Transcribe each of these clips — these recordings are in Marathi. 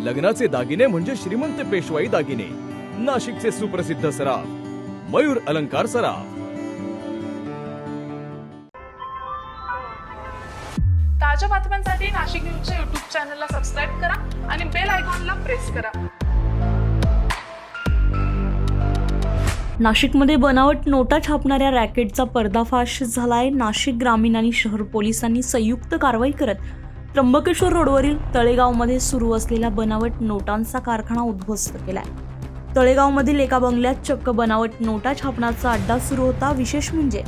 लग्नाचे दागिने म्हणजे श्रीमंत पेशवाई दागिने. नाशिकचे सुप्रसिद्ध सराफ मयूर अलंकार सराफ. ताज्या बातम्यांसाठी नाशिक न्यूजच्या YouTube चॅनलला सबस्क्राईब करा आणि बेल आयकॉनला प्रेस करा. नाशिकमध्ये बनावट नोटा छापणाऱ्या रॅकेटचा पर्दाफाश झालाय. नाशिक ग्रामीण आणि शहर पोलिसांनी संयुक्त कारवाई करत त्र्यंबकेश्वर रोडवरील तळेगावमध्ये सुरू असलेला बनावट नोटांचा कारखाना उद्ध्वस्त केलाय. तळेगावमधील एका बंगल्यात चक्क बनावट नोटा छापण्याचा अड्डा सुरू होता. विशेष म्हणजे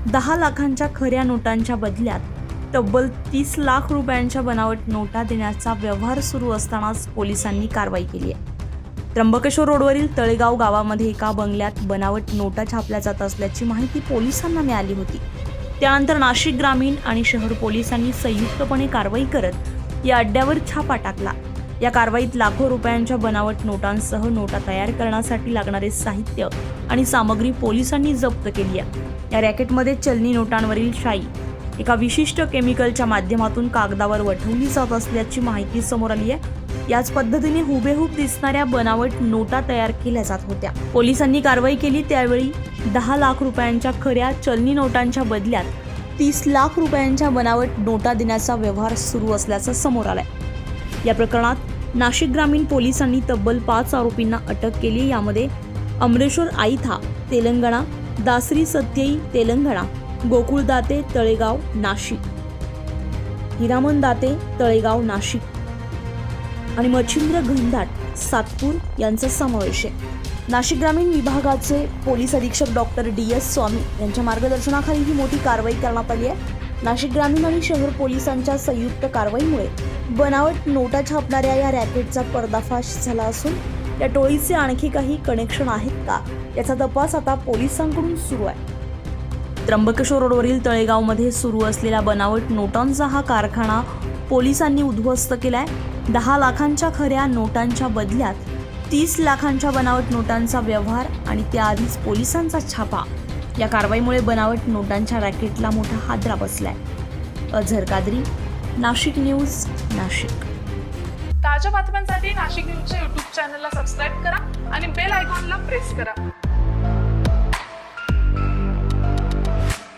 10 लाखांच्या खऱ्या नोटांच्या बदल्यात तब्बल 30 लाख रुपयांच्या बनावट नोटा देण्याचा व्यवहार सुरू असतानाच पोलिसांनी कारवाई केली आहे. त्र्यंबकेश्वर रोडवरील तळेगाव गावामध्ये एका बंगल्यात बनावट नोटा छापल्या जात असल्याची माहिती पोलिसांना मिळाली होती. त्यानंतर नाशिक ग्रामीण आणि शहर पोलिसांनी संयुक्तपणे कारवाई करत या अड्ड्यावर छापा टाकला. या कारवाईत लाखो रुपयांच्या बनावट नोटांसह नोटा तयार करण्यासाठी लागणारे साहित्य आणि सामग्री पोलिसांनी जप्त केली आहे. या रॅकेटमध्ये चलनी नोटांवरील शाई एका विशिष्ट केमिकलच्या माध्यमातून कागदावर वठवली जात असल्याची माहिती समोर आली आहे. याच पद्धतीने हुबेहूब दिसणाऱ्या बनावट नोटा तयार केल्या जात होत्या. पोलिसांनी कारवाई केली त्यावेळी 10 लाख रुपयांच्या खऱ्या चलनी नोटांच्या बदल्यात 30 लाख रुपयांच्या बनावट नोटा देण्याचा व्यवहार सुरू असल्याचं समोर आलंय. या प्रकरणात नाशिक ग्रामीण पोलिसांनी तब्बल 5 आरोपींना अटक केली. यामध्ये अमरेश्वर आईथा तेलंगणा, दासरी सत्यई तेलंगणा, गोकुळ दाते तळेगाव नाशिक, हिरामन दाते तळेगाव नाशिक आणि मच्छिंद्र घनदाट सातपूर यांचा समावेश आहे. नाशिक ग्रामीण विभागाचे पोलीस अधीक्षक डॉक्टर DS स्वामी यांच्या मार्गदर्शनाखाली ही मोठी कारवाई करण्यात आली आहे. नाशिक ग्रामीण आणि शहर पोलिसांच्या संयुक्त कारवाईमुळे बनावट नोटा छापणाऱ्या या रॅकेटचा पर्दाफाश झाला असून या टोळीचे आणखी काही कनेक्शन आहेत का याचा तपास आता पोलिसांकडून सुरू आहे. त्र्यंबकेश्वर रोडवरील तळेगावमध्ये सुरू असलेला बनावट नोटांचा हा कारखाना पोलिसांनी उद्ध्वस्त केलाय. 10 लाखांच्या खऱ्या नोटांच्या बदल्यात 30 लाखांच्या बनावट नोटांचा व्यवहार आणि त्याआधीच पोलिसांचा छापा. या कारवाईमुळे बनावट नोटांच्या रॅकेटला मोठा हादरा बसलाय. अझर कादरी, नाशिक न्यूज, नाशिक. ताज्या बातम्यांसाठी नाशिक न्यूजच्या YouTube चॅनलला सबस्क्राईब करा आणि बेल आयकॉनला प्रेस करा.